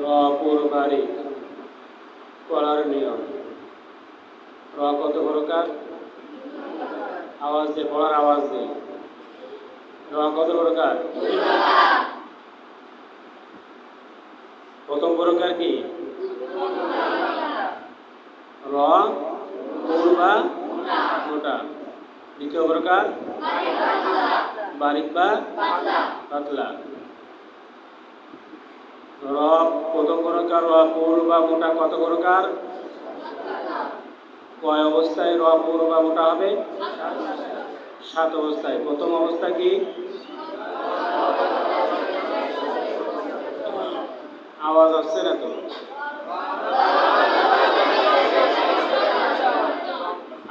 র পূর্বারিক পড়ার নিয়ম। র কত প্রকার? আওয়াজ দিয়ে পড়ার, আওয়াজ দিয়ে। র কত প্রকার? প্রথম প্রকার কি? র পূর্বা মোটা। দ্বিতীয় প্রকার বারিক বা পাতলা। র প্রথম প্রকার র পূর্বা মোটা কত প্রকার? কয় অবস্থায় র পূর্বা মোটা হবে? 7 অবস্থায়। প্রথম অবস্থা কি? আওয়াজ আসছে না তো?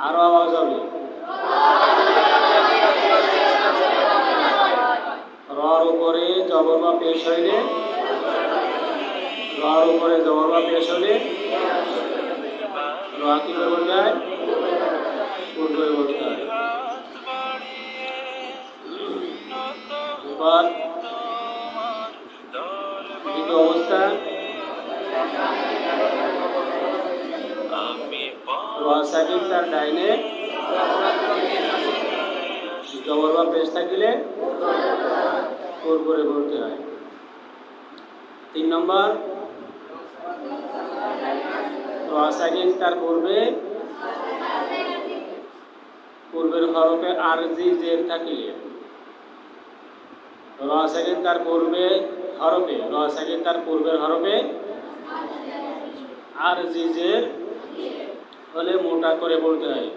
আরো আওয়াজ হবে। রর উপরে জবর বা পেশ হইলে, রর উপরে জবর বা পেশ হলে র কি বলতে হয়? পূর্বে বলতে হয়। এবার দ্বিতীয় অবস্থা র সাকিব তার ডাইনে জবর বা পেশ থাকিলে পূর্বে বলতে হয়। 3 নম্বর র সাকিব তার পূর্বের হরফে আরজি জের থাকিলে, র সাকিব তার পূর্বের হরফে আরজি জের হলে মোটা করে বলতে হয়।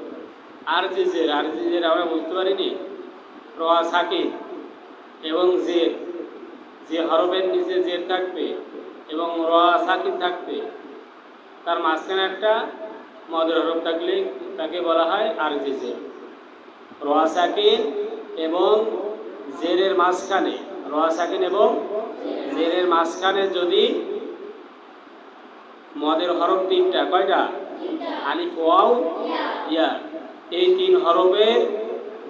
আরজি জের আমরা বুঝতে পারিনি। র সাকিব এবং জের, যে হরফের নিচে জের থাকবে এবং র সাকিব থাকবে, তার মাঝখানে একটা মদের হরফ থাকলে তাকে বলা হয় আরজি জের। র সাকিন এবং জেরের মাঝখানে, র সাকিন এবং জেরের মাঝখানে যদি মদের হরফ 3টা, কয়টা? আলিফ ওয়াও ইয়া, এই 3 হরফের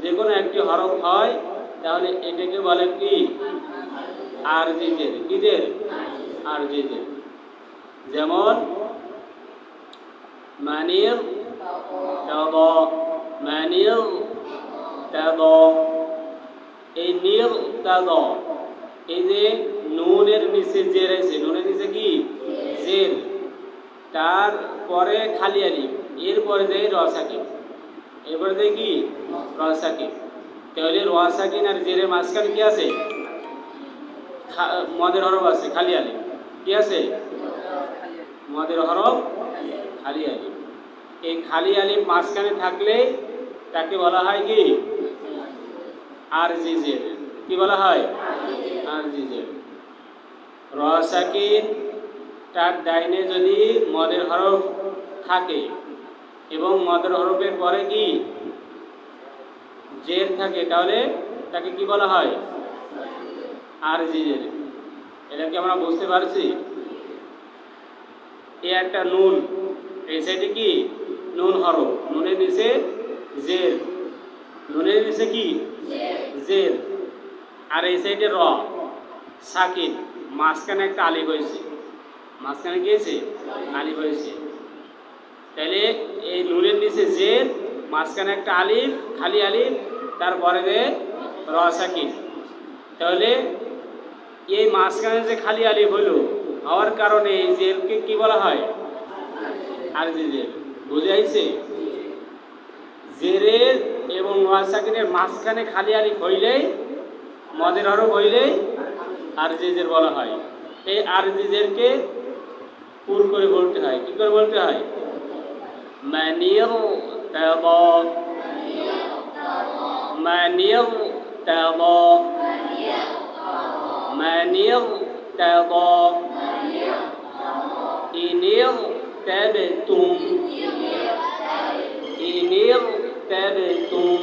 যে কোনো একটি হরফ হয় তাহলে এটাকে বলে কি? আরজি জের। কি জের? আরজি জের। যেমন মানির তাদ, মানির তাদ, এই নির তাদ, এই যে নুনের নিচে জের আছে, নুনের নিচে কি? জের, তার পরে খালি আলিফ, এরপরে দেয় র সাকিব, এরপরে দেয় কি? র সাকিব। তাহলে র সাকিন আর জেরের মাঝখানে কি আছে? মদের হরফ আছে, খালি আলিফ। কি আছে? মদের হরফ খালি আলিফ। এই খালি আলিফ মাঝখানে থাকলে তাকে বলা হয় কি? আরজি জের। কি বলা হয়? আরজি জের। র সাকিন তার ডাইনে যদি মদের হরফ থাকে এবং মদের হরফের পরে কি? জের থাকে, তাহলে তাকে কি বলা হয়? আরজি জের। এটা কি আমরা বুঝতে পারছি? এ একটা নুন, এই সাইডে কি? নুন হরফ, নুনের নিচে জের, নুনের নিচে কি? জের। আর এই সাইডে র সাকিন, মাঝখানে একটা আলিফ হয়েছে, মাঝখানে গিয়েছে আলিফ হয়েছে। তাহলে এই নুনের নিচে জের, মাঝখানে একটা আলিফ, খালি আলিফ, তারপরে যে র সাকিন। তাহলে এই মাঝখানে যে খালি আলিফ হইল হওয়ার কারণে এই জেরকে কি বলা হয়? আরজি জের। বুঝে আইছে? জেরের এবং র সাকিনের মাঝখানে খালি আলিফ হইলেই, মদের হরফ হইলেই আরজি জের বলা হয়। এই আরজি জেরকে পুর করে বলতে হয়। কি করে বলতে হয়? মানির তাদ, মানির তাদ, মানির তাদ, ইনির তাবতুম, ইনির তাবতুম।